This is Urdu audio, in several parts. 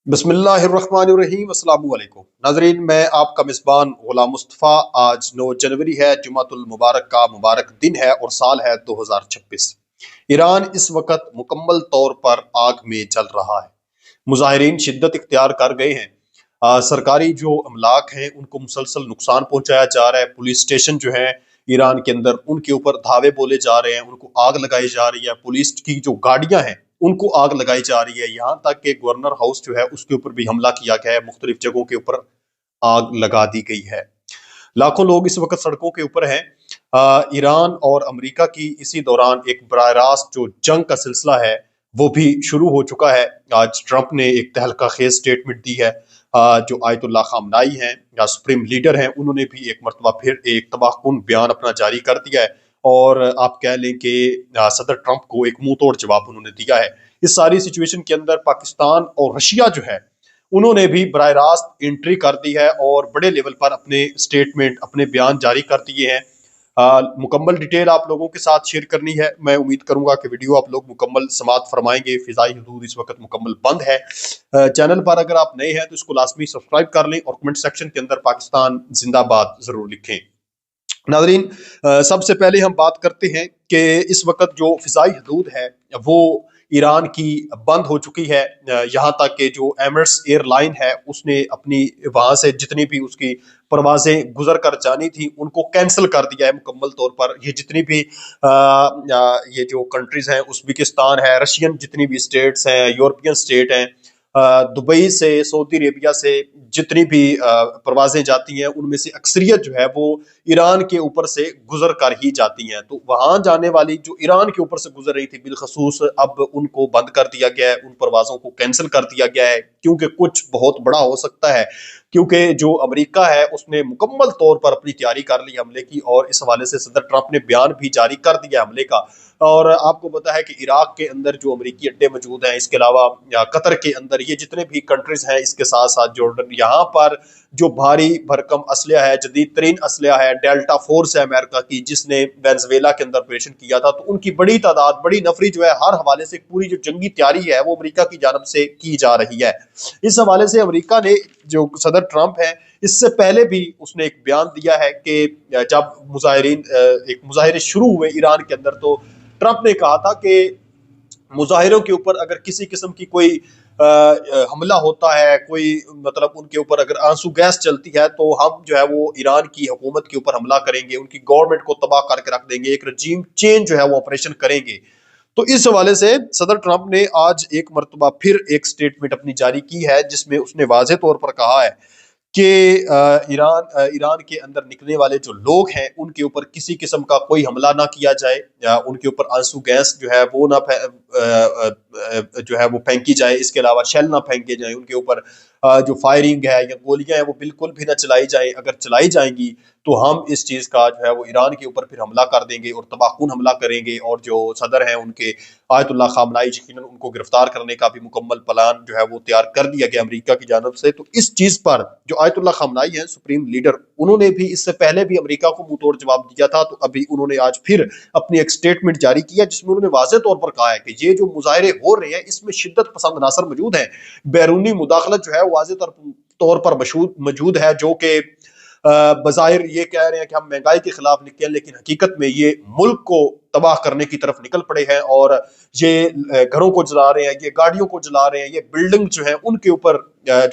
بسم اللہ الرحمن الرحیم، السلام علیکم ناظرین، میں آپ کا میزبان غلام مصطفیٰ۔ آج 9 جنوری ہے، جمعۃ المبارک کا مبارک دن ہے اور سال ہے 2026۔ ایران اس وقت مکمل طور پر آگ میں جل رہا ہے۔ مظاہرین شدت اختیار کر گئے ہیں۔ سرکاری جو املاک ہیں ان کو مسلسل نقصان پہنچایا جا رہا ہے۔ پولیس اسٹیشن جو ہیں ایران کے اندر ان کے اوپر دھاوے بولے جا رہے ہیں، ان کو آگ لگائی جا رہی ہے۔ پولیس کی جو گاڑیاں ہیں ان کو آگ لگائی جا رہی ہے، یہاں تک کہ گورنر ہاؤس جو ہے اس کے اوپر بھی حملہ کیا گیا ہے، مختلف جگہوں کے اوپر آگ لگا دی گئی ہے۔ لاکھوں لوگ اس وقت سڑکوں کے اوپر ہیں۔ ایران اور امریکہ کی اسی دوران ایک براہ راست جو جنگ کا سلسلہ ہے وہ بھی شروع ہو چکا ہے۔ آج ٹرمپ نے ایک تہلکہ خیز سٹیٹمنٹ دی ہے۔ جو آیت اللہ خامنائی ہیں یا سپریم لیڈر ہیں، انہوں نے بھی ایک مرتبہ پھر ایک تباہ کن بیان اپنا جاری کر دیا ہے، اور آپ کہہ لیں کہ صدر ٹرمپ کو ایک منہ توڑ جواب انہوں نے دیا ہے۔ اس ساری سچویشن کے اندر پاکستان اور رشیا جو ہے انہوں نے بھی براہ راست انٹری کر دی ہے اور بڑے لیول پر اپنے سٹیٹمنٹ، اپنے بیان جاری کر دیے ہیں۔ مکمل ڈیٹیل آپ لوگوں کے ساتھ شیئر کرنی ہے۔ میں امید کروں گا کہ ویڈیو آپ لوگ مکمل سماعت فرمائیں گے۔ فضائی حدود اس وقت مکمل بند ہے۔ چینل پر اگر آپ نئے ہیں تو اس کو لازمی سبسکرائب کر لیں اور کمنٹ سیکشن کے اندر پاکستان زندہ باد ضرور لکھیں۔ ناظرین، سب سے پہلے ہم بات کرتے ہیں کہ اس وقت جو فضائی حدود ہے وہ ایران کی بند ہو چکی ہے۔ یہاں تک کہ جو ایمریٹس ایئر لائن ہے اس نے اپنی وہاں سے جتنی بھی اس کی پروازیں گزر کر جانی تھی ان کو کینسل کر دیا ہے مکمل طور پر۔ یہ جتنی بھی یہ جو کنٹریز ہیں، ازبکستان ہے، رشین جتنی بھی اسٹیٹس ہیں، یورپین اسٹیٹ ہیں، دبئی سے، سعودی عربیہ سے جتنی بھی پروازیں جاتی ہیں ان میں سے اکثریت جو ہے وہ ایران کے اوپر سے گزر کر ہی جاتی ہیں۔ تو وہاں جانے والی جو ایران کے اوپر سے گزر رہی تھی بالخصوص اب ان کو بند کر دیا گیا ہے، ان پروازوں کو کینسل کر دیا گیا ہے، کیونکہ کچھ بہت بڑا ہو سکتا ہے۔ کیونکہ جو امریکہ ہے اس نے مکمل طور پر اپنی تیاری کر لی حملے کی، اور اس حوالے سے صدر ٹرمپ نے بیان بھی جاری کر دیا حملے کا۔ اور آپ کو پتا ہے کہ عراق کے اندر جو امریکی اڈے موجود ہیں، اس کے علاوہ قطر کے اندر یہ جتنے بھی کنٹریز ہیں، اس کے ساتھ ساتھ جارڈن، یہاں پر جو بھاری بھرکم اسلحہ ہے، جدید ترین اسلحہ ہے، ڈیلٹا فورس ہے امریکہ کی، جس نے وینزویلا کے اندر آپریشن کیا تھا، تو ان کی بڑی تعداد، بڑی نفری جو ہے ہر حوالے سے پوری جو جنگی تیاری ہے وہ امریکہ کی جانب سے کی جا رہی ہے۔ اس حوالے سے امریکہ نے جو صدر ٹرمپ ہے اس سے پہلے بھی اس نے ایک بیان دیا ہے کہ جب مظاہرے شروع ہوئے ایران کے اندر، تو ٹرمپ نے کہا تھا کہ مظاہروں کے اوپر اگر کسی قسم کی کوئی حملہ ہوتا ہے، کوئی مطلب ان کے اوپر اگر آنسو گیس چلتی ہے، تو ہم جو ہے وہ ایران کی حکومت کے اوپر حملہ کریں گے، ان کی گورنمنٹ کو تباہ کر کے رکھ دیں گے، ایک رجیم چینج جو ہے وہ آپریشن کریں گے۔ تو اس حوالے سے صدر ٹرمپ نے آج ایک مرتبہ پھر ایک سٹیٹمنٹ اپنی جاری کی ہے، جس میں اس نے واضح طور پر کہا ہے کہ ایران کے اندر نکلنے والے جو لوگ ہیں ان کے اوپر کسی قسم کا کوئی حملہ نہ کیا جائے، یا ان کے اوپر آنسو گیس جو ہے وہ نہ جو ہے وہ پھینکی جائے، اس کے علاوہ شیل نہ پھینکے جائیں ان کے اوپر، جو فائرنگ ہے یا گولیاں ہیں وہ بالکل بھی نہ چلائی جائیں۔ اگر چلائی جائیں گی تو ہم اس چیز کا جو ہے وہ ایران کے اوپر پھر حملہ کر دیں گے اور تباہ کن حملہ کریں گے، اور جو صدر ہیں ان کے آیت اللہ خامنائی، یقیناً ان کو گرفتار کرنے کا بھی مکمل پلان جو ہے وہ تیار کر دیا گیا امریکہ کی جانب سے۔ تو اس چیز پر جو آیت اللہ خامنائی ہیں سپریم لیڈر، انہوں نے بھی اس سے پہلے بھی امریکہ کو منہ توڑ جواب دیا تھا، تو ابھی انہوں نے آج پھر اپنی ایک سٹیٹمنٹ جاری کیا جس میں انہوں نے واضح طور پر کہا ہے کہ یہ جو مظاہرے ہو رہے ہیں اس میں شدت پسند عناصر موجود ہیں، بیرونی مداخلت جو ہے واضح طور پر موجود ہے، جو کہ بظاہر یہ کہہ رہے ہیں کہ ہم مہنگائی کے خلاف نکلے، لیکن حقیقت میں یہ ملک کو تباہ کرنے کی طرف نکل پڑے ہیں، اور یہ گھروں کو جلا رہے ہیں، یہ گاڑیوں کو جلا رہے ہیں، یہ بلڈنگ جو ہیں ان کے اوپر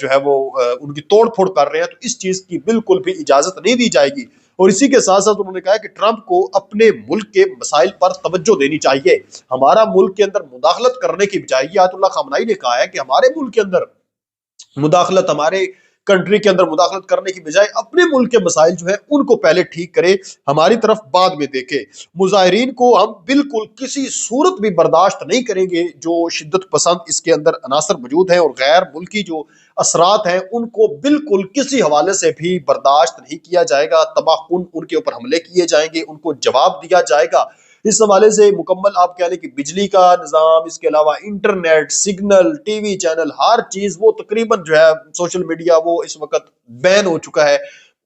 جو ہے وہ ان کی توڑ پھوڑ کر رہے ہیں۔ تو اس چیز کی بالکل بھی اجازت نہیں دی جائے گی، اور اسی کے ساتھ ساتھ انہوں نے کہا کہ ٹرمپ کو اپنے ملک کے مسائل پر توجہ دینی چاہیے۔ ہمارا ملک کے اندر مداخلت کرنے کی بجائے، یہ آیت اللہ خامنائی نے کہا ہے کہ ہمارے ملک کے اندر مداخلت، ہمارے کنٹری کے اندر مداخلت کرنے کی بجائے اپنے ملک کے مسائل جو ہیں ان کو پہلے ٹھیک کرے، ہماری طرف بعد میں دیکھے۔ مظاہرین کو ہم بالکل کسی صورت بھی برداشت نہیں کریں گے، جو شدت پسند اس کے اندر عناصر موجود ہیں اور غیر ملکی جو اثرات ہیں ان کو بالکل کسی حوالے سے بھی برداشت نہیں کیا جائے گا۔ تباہ کن ان کے اوپر حملے کیے جائیں گے، ان کو جواب دیا جائے گا۔ اس حوالے سے مکمل آپ کہہ لیں کہ بجلی کا نظام، اس کے علاوہ internet, signal, TV channel, ہر چیز وہ تقریباً جو ہے سوشل میڈیا وہ اس وقت بین ہو چکا ہے۔